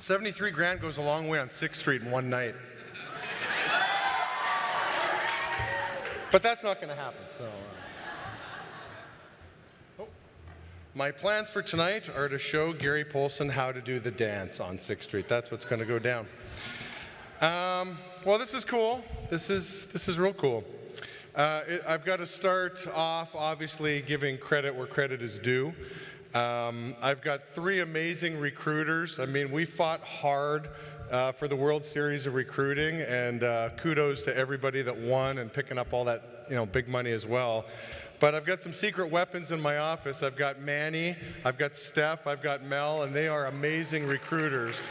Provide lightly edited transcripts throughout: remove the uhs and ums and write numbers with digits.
73 grand goes a long way on 6th Street in one night. But that's not going to happen, so. My plans for tonight are to show Gary Polson how to do the dance on 6th Street. That's what's going to go down. Well, this is cool. This is real cool. I've got to start off, obviously, giving credit where credit is due. I've got 3 amazing recruiters. I mean, we fought hard for the World Series of recruiting, and kudos to everybody that won and picking up all that, big money as well. But I've got some secret weapons in my office. I've got Manny, I've got Steph, I've got Mel, and they are amazing recruiters.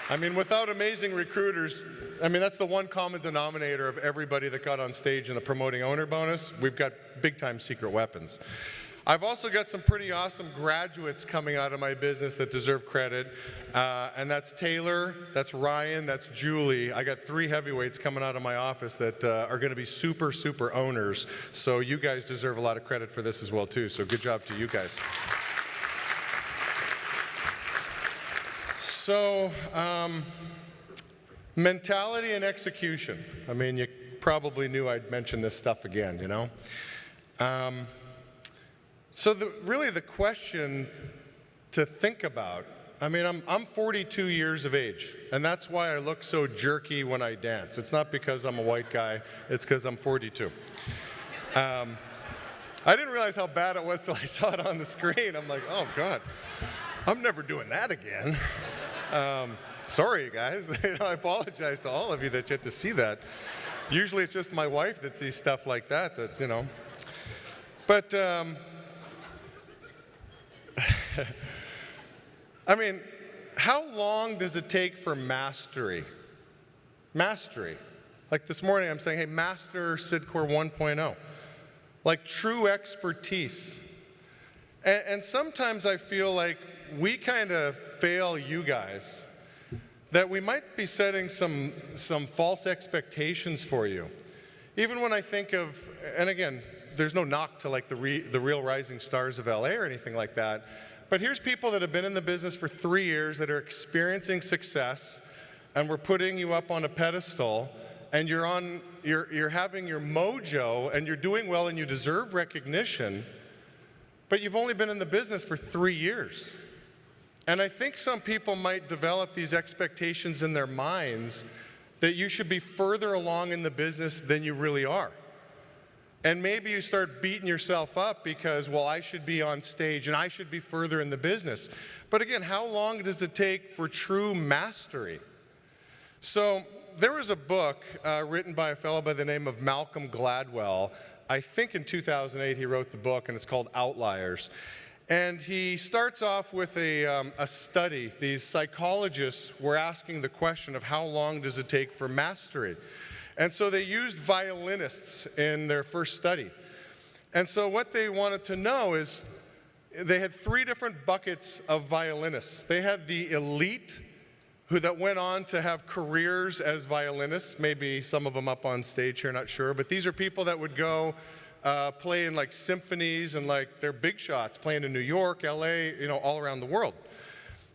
I mean, without amazing recruiters, that's the one common denominator of everybody that got on stage in the promoting owner bonus. We've got big-time secret weapons. I've also got some pretty awesome graduates coming out of my business that deserve credit, and that's Taylor, that's Ryan, that's Julie. I got 3 heavyweights coming out of my office that are going to be super, super owners, so you guys deserve a lot of credit for this as well, too, so good job to you guys. So, mentality and execution. I mean, you probably knew I'd mention this stuff again, So really the question to think about, I'm 42 years of age, and that's why I look so jerky when I dance. It's not because I'm a white guy, it's because I'm 42. I didn't realize how bad it was till I saw it on the screen. I'm like, oh God, I'm never doing that again. Sorry guys, I apologize to all of you that you have to see that. Usually it's just my wife that sees stuff like that, But, how long does it take for mastery? Mastery. Like this morning I'm saying, hey, master Sidcore 1.0. Like true expertise. And sometimes I feel like we kind of fail you guys, that we might be setting some false expectations for you. Even when I think of, and again, there's no knock to like the real rising stars of LA or anything like that, but here's people that have been in the business for 3 years that are experiencing success, and we're putting you up on a pedestal, and you're having your mojo, and you're doing well, and you deserve recognition, but you've only been in the business for 3 years. And I think some people might develop these expectations in their minds that you should be further along in the business than you really are. And maybe you start beating yourself up because, well, I should be on stage and I should be further in the business. But again, how long does it take for true mastery? So there was a book written by a fellow by the name of Malcolm Gladwell. I think in 2008 he wrote the book, and it's called Outliers. And he starts off with a study. These psychologists were asking the question of how long does it take for mastery? And so they used violinists in their first study. And so what they wanted to know is, they had 3 different buckets of violinists. They had the elite, that went on to have careers as violinists, maybe some of them up on stage here, not sure, but these are people that would go play in like symphonies and like they're big shots, playing in New York, LA, all around the world.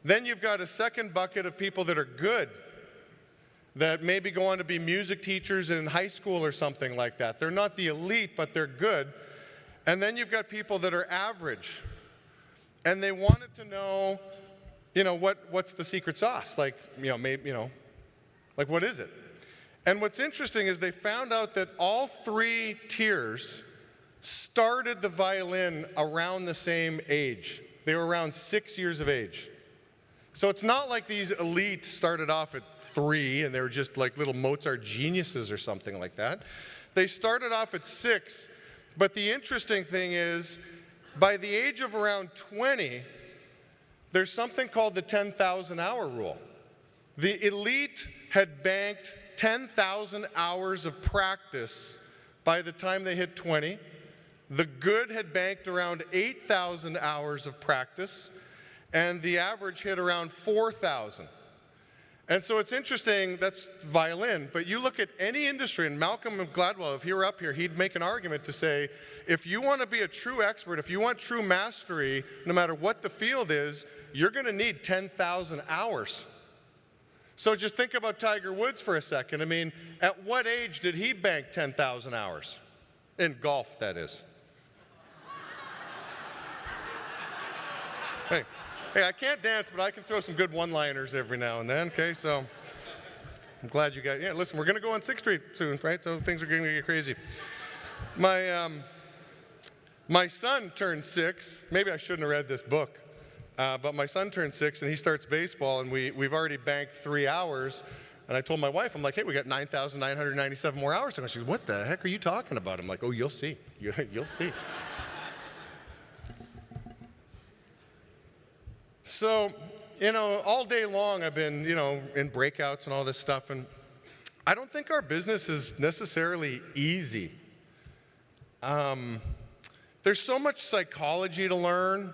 Then you've got a second bucket of people that are good, that maybe go on to be music teachers in high school or something like that. They're not the elite, but they're good. And then you've got people that are average. And they wanted to know, what's the secret sauce? Like, like what is it? And what's interesting is they found out that all 3 tiers started the violin around the same age. They were around 6 years of age. So it's not like these elites started off at 3 and they were just like little Mozart geniuses or something like that. They started off at 6, but the interesting thing is, by the age of around 20, there's something called the 10,000 hour rule. The elite had banked 10,000 hours of practice by the time they hit 20. The good had banked around 8,000 hours of practice, and the average hit around 4,000. And so it's interesting, that's violin, but you look at any industry, and Malcolm Gladwell, if he were up here, he'd make an argument to say, if you want to be a true expert, if you want true mastery, no matter what the field is, you're going to need 10,000 hours. So just think about Tiger Woods for a second. I mean, at what age did he bank 10,000 hours? In golf, that is. Hey, I can't dance, but I can throw some good one-liners every now and then, okay? So I'm glad you guys, yeah, listen, we're going to go on 6th Street soon, right? So things are going to get crazy. My son turned 6. Maybe I shouldn't have read this book. But my son turned 6 and he starts baseball, and we've already banked 3 hours. And I told my wife, I'm like, hey, we got 9,997 more hours to go. She goes, what the heck are you talking about? I'm like, oh, you'll see. You'll see. So, all day long I've been, in breakouts and all this stuff. And I don't think our business is necessarily easy. There's so much psychology to learn.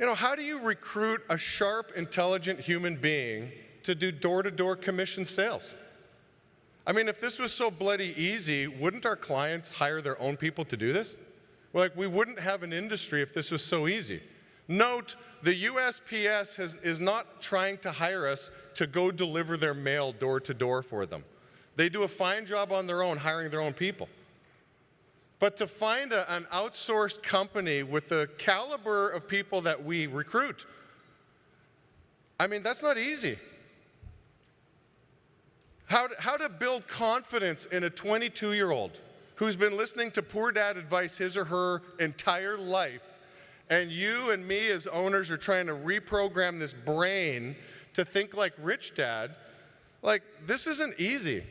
How do you recruit a sharp, intelligent human being to do door-to-door commission sales? I mean, if this was so bloody easy, wouldn't our clients hire their own people to do this? We wouldn't have an industry if this was so easy. Note, the USPS is not trying to hire us to go deliver their mail door-to-door for them. They do a fine job on their own, hiring their own people. But to find an outsourced company with the caliber of people that we recruit, I mean, that's not easy. How to build confidence in a 22-year-old who's been listening to poor dad advice his or her entire life, and you and me as owners are trying to reprogram this brain to think like rich dad. This isn't easy.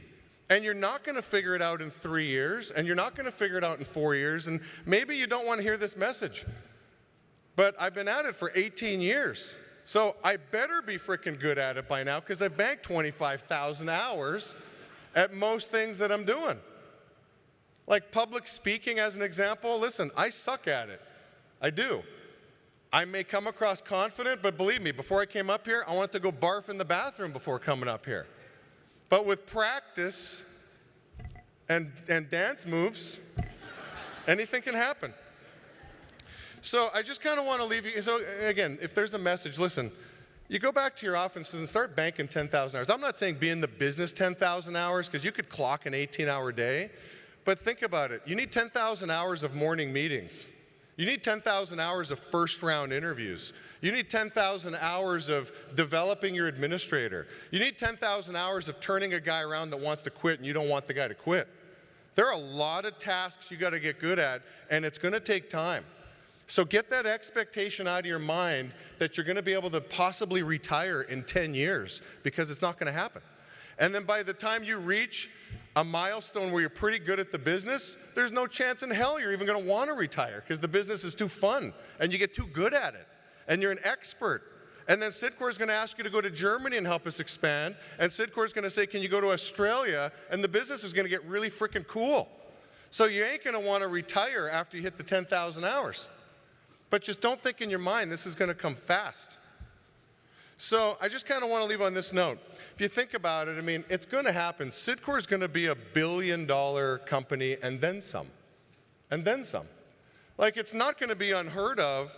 And you're not going to figure it out in 3 years, and you're not going to figure it out in 4 years, and maybe you don't want to hear this message. But I've been at it for 18 years, so I better be freaking good at it by now, because I've banked 25,000 hours at most things that I'm doing. Like public speaking as an example, listen, I suck at it. I do. I may come across confident, but believe me, before I came up here, I wanted to go barf in the bathroom before coming up here. But with practice and dance moves, anything can happen. So I just kind of want to leave you. So again, if there's a message, listen, you go back to your offices and start banking 10,000 hours. I'm not saying be in the business 10,000 hours, because you could clock an 18-hour day. But think about it. You need 10,000 hours of morning meetings. You need 10,000 hours of first-round interviews. You need 10,000 hours of developing your administrator. You need 10,000 hours of turning a guy around that wants to quit and you don't want the guy to quit. There are a lot of tasks you got to get good at, and it's going to take time. So get that expectation out of your mind that you're going to be able to possibly retire in 10 years, because it's not going to happen. And then by the time you reach a milestone where you're pretty good at the business, there's no chance in hell you're even going to want to retire, because the business is too fun and you get too good at it and you're an expert. And then Sidcor is going to ask you to go to Germany and help us expand, and Sidcor is going to say, can you go to Australia? And the business is going to get really freaking cool. So you ain't going to want to retire after you hit the 10,000 hours. But just don't think in your mind this is going to come fast. So I just kind of want to leave on this note. If you think about it, I mean, it's going to happen. Sidcor is going to be a billion-dollar company and then some. And then some. It's not going to be unheard of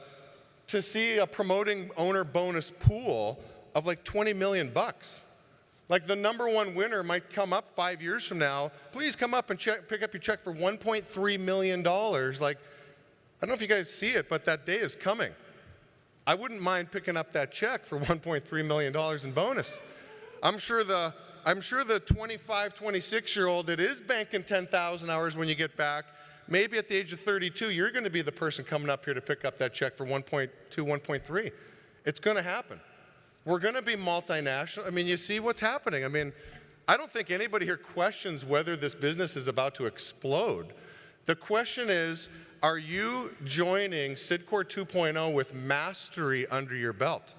to see a promoting owner bonus pool of $20 million. The number one winner might come up 5 years from now. Please come up and pick up your check for $1.3 million. I don't know if you guys see it, but that day is coming. I wouldn't mind picking up that check for $1.3 million in bonus. I'm sure the 25, 26-year-old that is banking 10,000 hours when you get back, maybe at the age of 32, you're going to be the person coming up here to pick up that check for 1.2, 1.3. It's going to happen. We're going to be multinational. I mean, you see what's happening. I mean, I don't think anybody here questions whether this business is about to explode. The question is, are you joining Sidcor 2.0 with mastery under your belt?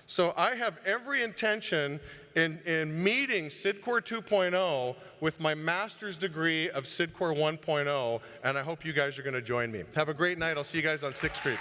So I have every intention in meeting Sidcor 2.0 with my master's degree of Sidcor 1.0, and I hope you guys are going to join me. Have a great night. I'll see you guys on 6th Street.